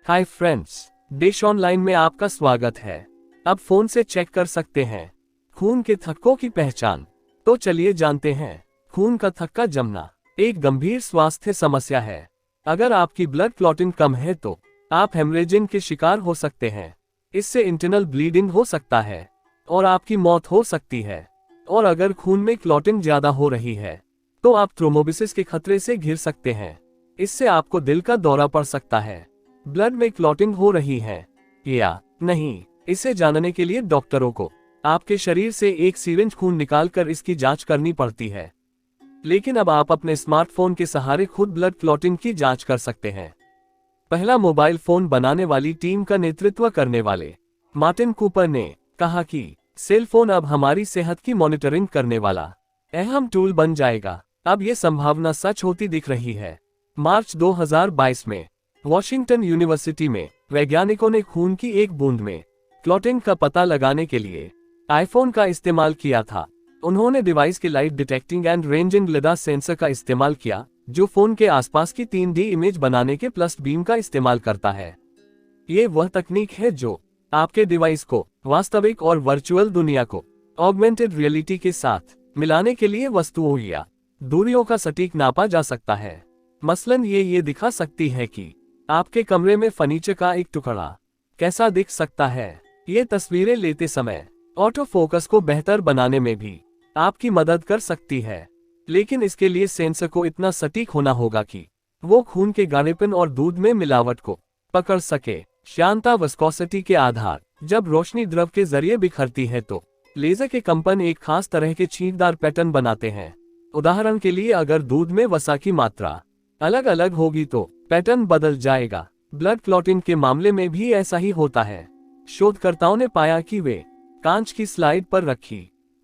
Hi friends, dish online में आपका स्वागत है। अब फोन से चेक कर सकते हैं खून के थक्कों की पहचान। तो चलिए जानते हैं। खून का थक्का जमना एक गंभीर स्वास्थ्य समस्या है। अगर आपकी ब्लड क्लॉटिंग कम है तो आप हेमरेजिंग के शिकार हो सकते हैं। इससे इंटरनल ब्लीडिंग हो सकता है और आपकी मौत हो सकती है। और अगर खून में क्लॉटिंग ज्यादा हो रही है तो आप थ्रोम्बोसिस के खतरे से घिर सकते हैं। इससे आपको दिल का दौरा पड़ सकता है। ब्लड में क्लॉटिंग हो रही है या नहीं, इसे जानने के लिए डॉक्टरों को आपके शरीर से एक सिरिंज खून निकालकर इसकी जांच करनी पड़ती है। लेकिन अब आप अपने स्मार्टफोन के सहारे खुद ब्लड क्लॉटिंग की जांच कर सकते हैं। पहला मोबाइल फोन बनाने वाली टीम का नेतृत्व करने वाले मार्टिन कूपर ने कहा कि सेल फोन अब हमारी सेहत की मॉनिटरिंग करने वाला अहम टूल बन जाएगा। अब ये संभावना सच होती दिख रही है। मार्च 2022 में वॉशिंगटन यूनिवर्सिटी में वैज्ञानिकों ने खून की एक बूंद में क्लॉटिंग का पता लगाने के लिए आईफोन का इस्तेमाल किया था। उन्होंने डिवाइस के light detecting and ranging lidar sensor का इस्तेमाल किया, जो फोन के आसपास की 3D इमेज बनाने के प्लस बीम का इस्तेमाल करता है। ये वह तकनीक है जो आपके डिवाइस को वास्तविक और वर्चुअल दुनिया को ऑगमेंटेड रियलिटी के साथ मिलाने के लिए वस्तुओं या दूरियों का सटीक नापा जा सकता है। मसलन ये दिखा सकती है कि आपके कमरे में फर्नीचर का एक टुकड़ा कैसा दिख सकता है। ये तस्वीरें लेते समय ऑटो फोकस को बेहतर बनाने में भी आपकी मदद कर सकती है। लेकिन इसके लिए सेंसर को इतना सटीक होना होगा कि वो खून के गाढ़ेपन और दूध में मिलावट को पकड़ सके। श्यानता विस्कोसिटी के आधार जब रोशनी द्रव के जरिए बिखरती है तो लेजर के कंपन एक खास तरह के छींटदार पैटर्न बनाते हैं। उदाहरण के लिए, अगर दूध में वसा की मात्रा अलग अलग होगी तो पैटर्न बदल जाएगा। ब्लड क्लॉटिंग के मामले में भी ऐसा ही होता है। शोधकर्ताओं ने पाया कि वे कांच की स्लाइड पर रखी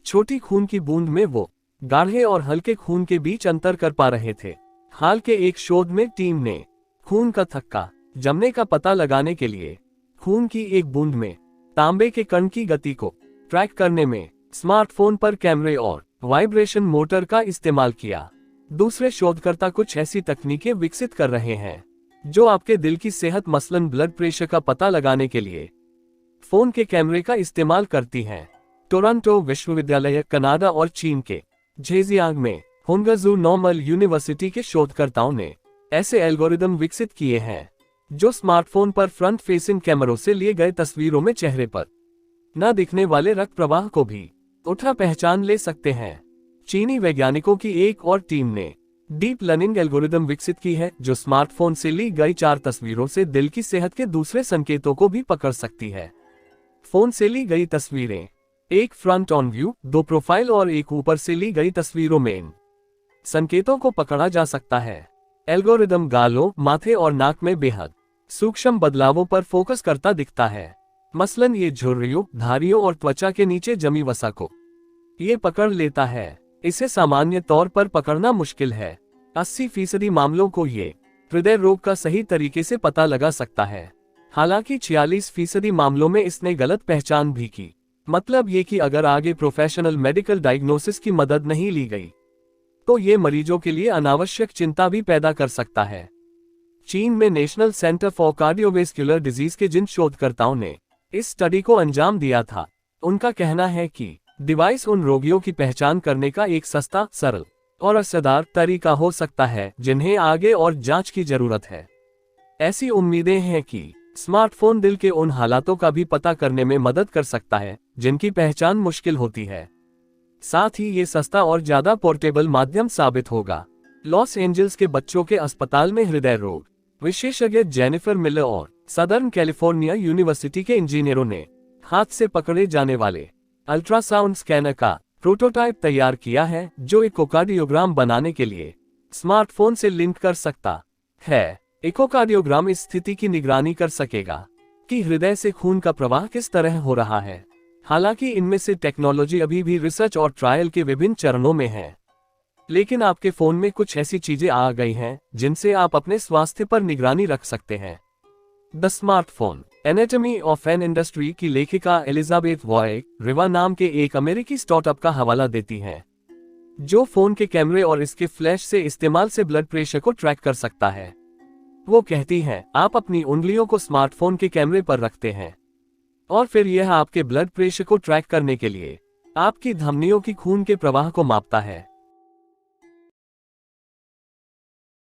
छोटी खून की बूंद में वो गाढ़े और हल्के खून के बीच अंतर कर पा रहे थे। हाल के एक शोध में टीम ने खून का थक्का जमने का पता लगाने के लिए खून की एक बूंद में तांबे के कण की गति को ट्रैक करने में स्मार्टफोन पर कैमरे और वाइब्रेशन मोटर का इस्तेमाल किया। दूसरे शोधकर्ता कुछ ऐसी तकनीकें विकसित कर रहे हैं जो आपके दिल की सेहत, मसलन ब्लड प्रेशर का पता लगाने के लिए फोन के कैमरे का इस्तेमाल करती हैं। टोरंटो विश्वविद्यालय, कनाडा और चीन के झेजियांग में होंगजू नॉर्मल यूनिवर्सिटी के शोधकर्ताओं ने ऐसे एल्गोरिदम विकसित किए हैं जो स्मार्टफोन पर फ्रंट फेसिंग कैमरों से लिए गए तस्वीरों में चेहरे पर न दिखने वाले रक्त प्रवाह को भी उठा पहचान ले सकते हैं। चीनी वैज्ञानिकों की एक और टीम ने डीप लर्निंग एल्गोरिदम विकसित की है जो स्मार्टफोन से ली गई 4 तस्वीरों से दिल की सेहत के दूसरे संकेतों को भी पकड़ सकती है। फोन से ली गई तस्वीरें, एक फ्रंट ऑन व्यू, 2 प्रोफाइल और एक ऊपर से ली गई तस्वीरों में इन संकेतों को पकड़ा जा सकता है। एल्गोरिदम गालों, माथे और नाक में बेहद सूक्ष्म बदलावों पर फोकस करता दिखता है। मसलन ये झुर्रियों, धारियों और त्वचा के नीचे जमी वसा को ये पकड़ लेता है। इसे सामान्य तौर पर पकड़ना मुश्किल है। 80% मामलों को ये हृदय रोग का सही तरीके से पता लगा सकता है। हालांकि 46% मामलों में इसने गलत पहचान भी की। मतलब ये कि अगर आगे प्रोफेशनल मेडिकल डायग्नोसिस की मदद नहीं ली गई तो ये मरीजों के लिए अनावश्यक चिंता भी पैदा कर सकता है। चीन में national centre for cardiovascular disease के जिन शोधकर्ताओं ने इस स्टडी को अंजाम दिया था, उनका कहना है कि डिवाइस उन रोगियों की पहचान करने का एक सस्ता, सरल और असरदार तरीका हो सकता है जिन्हें आगे और जांच की जरूरत है। ऐसी उम्मीदें हैं कि स्मार्टफोन दिल के उन हालातों का भी पता करने में मदद कर सकता है जिनकी पहचान मुश्किल होती है। साथ ही ये सस्ता और ज्यादा पोर्टेबल माध्यम साबित होगा। लॉस एंजल्स के बच्चों के अस्पताल में हृदय रोग विशेषज्ञ जेनिफर मिलर और सदर्न कैलिफोर्निया यूनिवर्सिटी के इंजीनियरों ने हाथ से पकड़े जाने वाले अल्ट्रासाउंड स्कैनर का प्रोटोटाइप तैयार किया है जो इकोकार्डियोग्राम बनाने के लिए स्मार्टफोन से लिंक कर सकता है। इकोकार्डियोग्राम इस स्थिति की निगरानी कर सकेगा कि हृदय से खून का प्रवाह किस तरह हो रहा है। हालांकि इनमें से टेक्नोलॉजी अभी भी रिसर्च और ट्रायल के विभिन्न चरणों में है, लेकिन आपके फोन में कुछ ऐसी चीजें आ गई हैं जिनसे आप अपने स्वास्थ्य पर निगरानी रख सकते हैं। The smartphone anatomy of an industry की लेखिका एलिजाबेथ वॉयक रिवा नाम के एक अमेरिकी स्टार्टअप का हवाला देती हैं, जो फोन के कैमरे और इसके फ्लैश से इस्तेमाल से ब्लड प्रेशर को ट्रैक कर सकता है। वो कहती हैं, आप अपनी उंगलियों को स्मार्टफोन के कैमरे पर रखते हैं और फिर यह आपके ब्लड प्रेशर को ट्रैक करने के लिए आपकी धमनियों की खून के प्रवाह को मापता है।